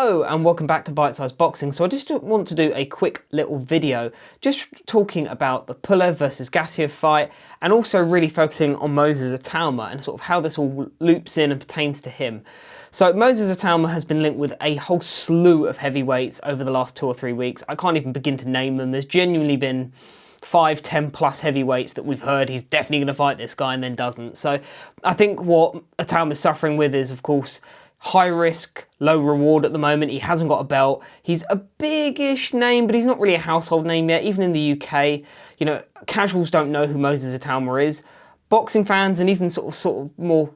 Hello and welcome back to Bitesize Boxing. So I just want to do a quick little video just talking about the Pulev versus Gassiev fight and also really focusing on Moses Itauma and sort of how this all loops in and pertains to him. So Moses Itauma has been linked with a whole slew of heavyweights over the last 2 or 3 weeks. I can't even begin to name them. There's genuinely been 5, 10 plus heavyweights that we've heard he's definitely going to fight this guy and then doesn't. So I think what Itauma is suffering with is, of course, high risk, low reward at the moment. He hasn't got a belt. He's a big-ish name, but he's not really a household name yet. Even in the UK, you know, casuals don't know who Moses Itauma is. Boxing fans and even sort of more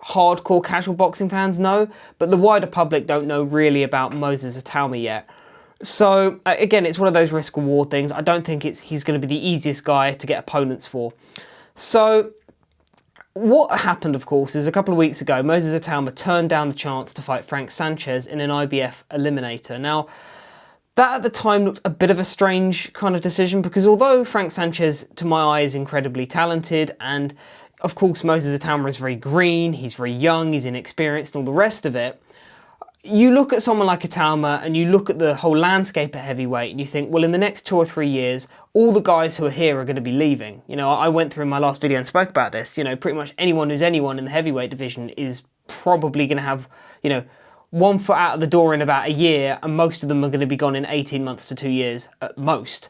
hardcore casual boxing fans know, but the wider public don't know really about Moses Itauma yet. So again, it's one of those risk reward things. I don't think he's going to be the easiest guy to get opponents for. So what happened, of course, is a couple of weeks ago, Moses Itauma turned down the chance to fight Frank Sanchez in an IBF eliminator. Now, that at the time looked a bit of a strange kind of decision because although Frank Sanchez, to my eye, is incredibly talented and, of course, Moses Itauma is very green, he's very young, he's inexperienced and all the rest of it, you look at someone like Itauma and you look at the whole landscape at heavyweight and you think, well, in the next 2 or 3 years, all the guys who are here are going to be leaving. You know, I went through in my last video and spoke about this. You know, pretty much anyone who's anyone in the heavyweight division is probably going to have, you know, 1 foot out of the door in about a year, and most of them are going to be gone in 18 months to 2 years at most.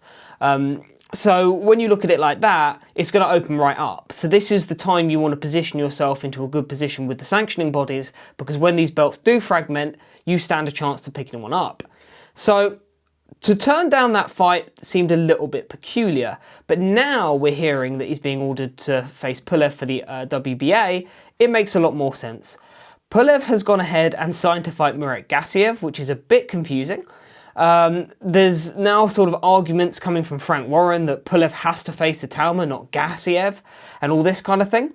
So when you look at it like that, it's going to open right up. So this is the time you want to position yourself into a good position with the sanctioning bodies, because when these belts do fragment, you stand a chance to picking one up. So to turn down that fight seemed a little bit peculiar, but now we're hearing that he's being ordered to face Pulev for the WBA. It makes a lot more sense. Pulev has gone ahead and signed to fight Gassiev, which is a bit confusing. There's now sort of arguments coming from Frank Warren that Pulev has to face Itauma, not Gassiev, and all this kind of thing.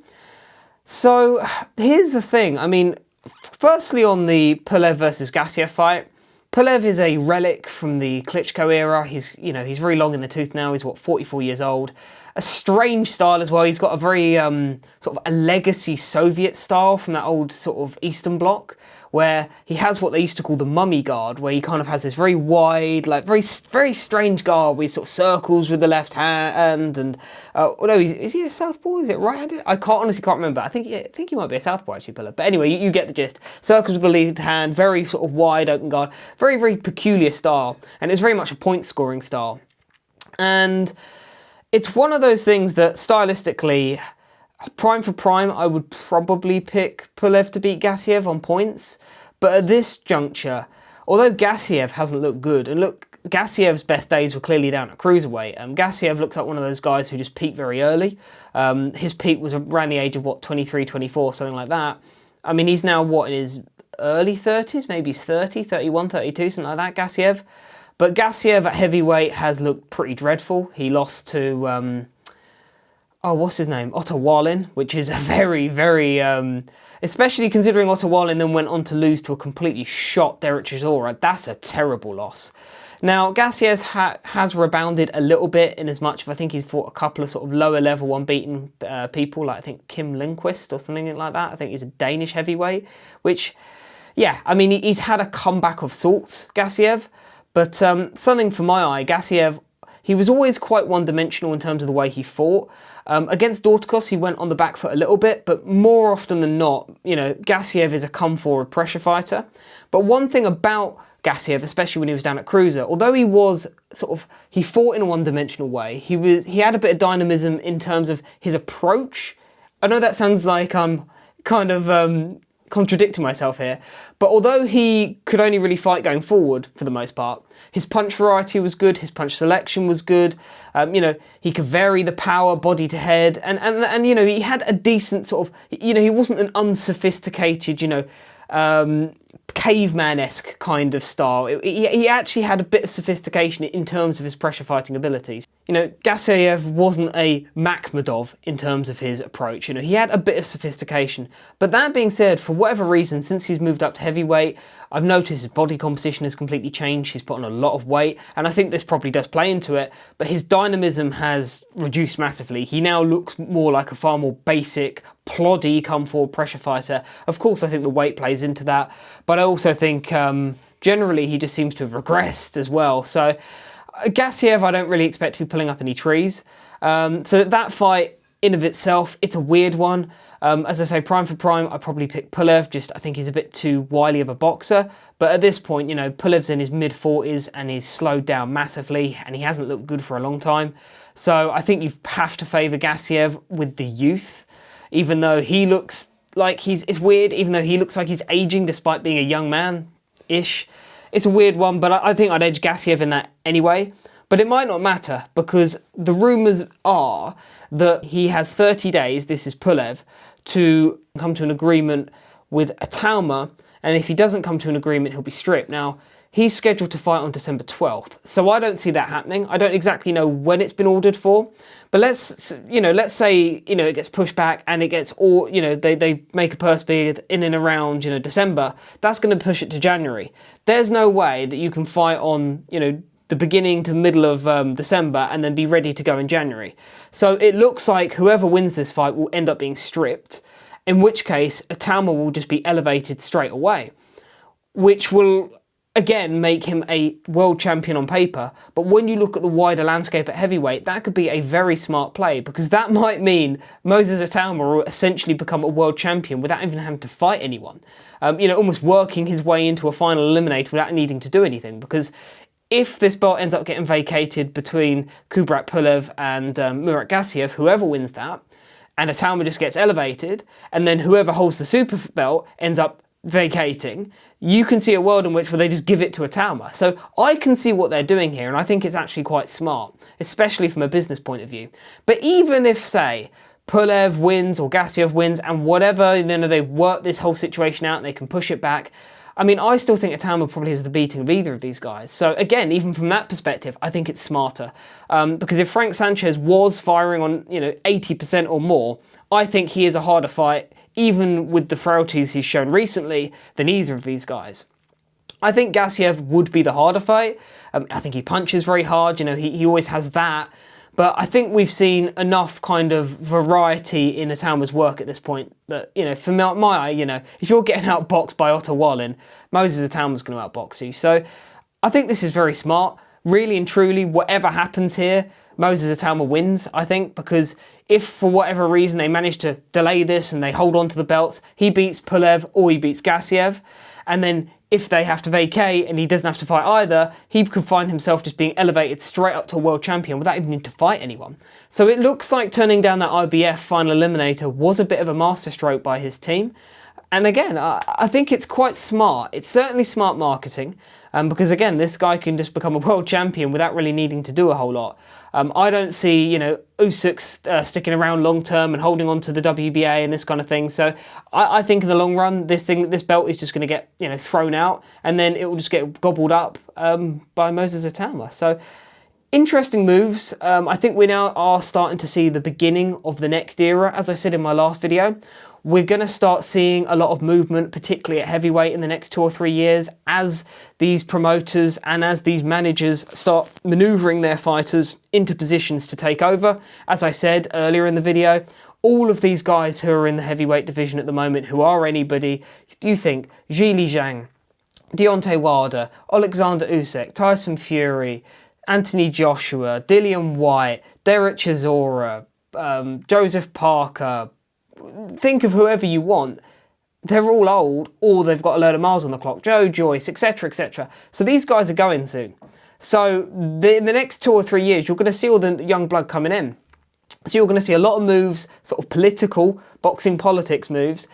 So here's the thing. I mean, firstly on the Pulev versus Gassiev fight, Pulev is a relic from the Klitschko era. He's very long in the tooth now. He's 44 years old. A strange style as well. He's got a very sort of a legacy Soviet style from that old sort of Eastern Bloc, where he has what they used to call the mummy guard, where he kind of has this very wide, like very strange guard where he sort of circles with the left hand and no, is he a southpaw? Is it right-handed? I honestly can't remember. I think he might be a southpaw actually, Pulev. But anyway, you get the gist. Circles with the lead hand, very sort of wide open guard, very peculiar style, and it's very much a point scoring style. And it's one of those things that stylistically, prime for prime, I would probably pick Pulev to beat Gassiev on points. But at this juncture, although Gassiev hasn't looked good, and look, Gassiev's best days were clearly down at cruiserweight. Gassiev looks like one of those guys who just peaked very early. His peak was around the age of, 23, 24, something like that. I mean, he's now, in his early 30s? Maybe he's 30, 31, 32, something like that, Gassiev. But Gassiev at heavyweight has looked pretty dreadful. He lost to, what's his name? Otto Wallin, which is a very, especially considering Otto Wallin then went on to lose to a completely shot Derek Chisora. That's a terrible loss. Now, Gassiev has rebounded a little bit in as much as I think he's fought a couple of sort of lower level unbeaten people, like I think Kim Lindquist or something like that. I think he's a Danish heavyweight, which, yeah, I mean, he's had a comeback of sorts, Gassiev. But something for my eye, Gassiev, he was always quite one-dimensional in terms of the way he fought. Against Dorticos, he went on the back foot a little bit, but more often than not, you know, Gassiev is a come-forward pressure fighter. But one thing about Gassiev, especially when he was down at Cruiser, although he was he fought in a one-dimensional way, he had a bit of dynamism in terms of his approach. I know that sounds like I'm kind of contradicting myself here, but although he could only really fight going forward for the most part, his punch variety was good, his punch selection was good, you know, he could vary the power body to head, and you know, he had a decent sort of, you know, he wasn't an unsophisticated, you know, caveman-esque kind of style. He actually had a bit of sophistication in terms of his pressure fighting abilities. You know, Gassiev wasn't a Makhmedov in terms of his approach. You know, he had a bit of sophistication. But that being said, for whatever reason, since he's moved up to heavyweight, I've noticed his body composition has completely changed. He's put on a lot of weight, and I think this probably does play into it, but his dynamism has reduced massively. He now looks more like a far more basic, ploddy, come-forward pressure fighter. Of course, I think the weight plays into that, but I also think generally he just seems to have regressed as well. So Gassiev, I don't really expect to be pulling up any trees. So that fight in of itself, it's a weird one. As I say, prime for prime, I'd probably pick Pulev. Just I think he's a bit too wily of a boxer. But at this point, you know, Pulev's in his mid-40s and he's slowed down massively and he hasn't looked good for a long time. So I think you have to favour Gassiev with the youth, even though he looks like it's weird, even though he looks like he's aging despite being a young man-ish. It's a weird one, but I think I'd edge Gassiev in that anyway. But it might not matter because the rumours are that he has 30 days, this is Pulev, to come to an agreement with Itauma, and if he doesn't come to an agreement, he'll be stripped. Now, he's scheduled to fight on December 12th, so I don't see that happening. I don't exactly know when it's been ordered for, but let's say, it gets pushed back and it gets they make a purse bid in and around, December. That's going to push it to January. There's no way that you can fight on, the beginning to middle of December and then be ready to go in January. So it looks like whoever wins this fight will end up being stripped, in which case Itauma will just be elevated straight away, which will again make him a world champion on paper. But when you look at the wider landscape at heavyweight, that could be a very smart play, because that might mean Moses Itauma will essentially become a world champion without even having to fight anyone. Almost working his way into a final eliminator without needing to do anything, because if this belt ends up getting vacated between Kubrat Pulev and Murat Gassiev, whoever wins that, and Itauma just gets elevated, and then whoever holds the super belt ends up vacating, you can see a world in which where they just give it to Itauma. So I can see what they're doing here, and I think it's actually quite smart, especially from a business point of view. But even if, say, Pulev wins or Gassiev wins, and whatever, they work this whole situation out and they can push it back, I still think Itauma probably has the beating of either of these guys. So again, even from that perspective, I think it's smarter. Because if Frank Sanchez was firing on, 80% or more, I think he is a harder fight, even with the frailties he's shown recently, than either of these guys. I think Gassiev would be the harder fight. I think he punches very hard, he always has that. But I think we've seen enough kind of variety in Itauma's work at this point that, for my eye, if you're getting outboxed by Otto Wallin, Moses Itauma's going to outbox you. So I think this is very smart. Really and truly, whatever happens here, Moses Itauma wins, I think, because if for whatever reason they manage to delay this and they hold on to the belts, he beats Pulev or he beats Gassiev, and then if they have to vacate and he doesn't have to fight either, he could find himself just being elevated straight up to a world champion without even needing to fight anyone. So it looks like turning down that IBF final eliminator was a bit of a masterstroke by his team. And again, I think it's quite smart. It's certainly smart marketing, because again, this guy can just become a world champion without really needing to do a whole lot. I don't see, Usyk sticking around long term and holding on to the WBA and this kind of thing. So I think in the long run, this belt is just going to get, thrown out, and then it will just get gobbled up by Moses Itauma. So interesting moves. I think we now are starting to see the beginning of the next era. As I said in my last video, we're going to start seeing a lot of movement, particularly at heavyweight in the next 2 or 3 years, as these promoters and as these managers start manoeuvring their fighters into positions to take over. As I said earlier in the video, all of these guys who are in the heavyweight division at the moment, who are anybody, you think Zhili Zhang, Deontay Wilder, Alexander Usyk, Tyson Fury, Anthony Joshua, Dillian White, Derek Chisora, Joseph Parker, think of whoever you want, they're all old or they've got a load of miles on the clock, Joe Joyce, etc, etc. So these guys are going soon. So in the next 2 or 3 years, you're going to see all the young blood coming in. So you're going to see a lot of moves, sort of political, boxing politics moves,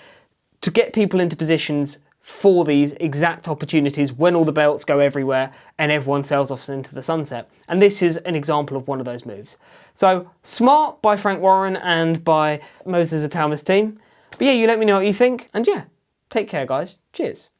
to get people into positions for these exact opportunities when all the belts go everywhere and everyone sails off into the sunset. And this is an example of one of those moves. So smart by Frank Warren and by Moses Itauma's team. But yeah, you let me know what you think, and yeah, take care guys. Cheers.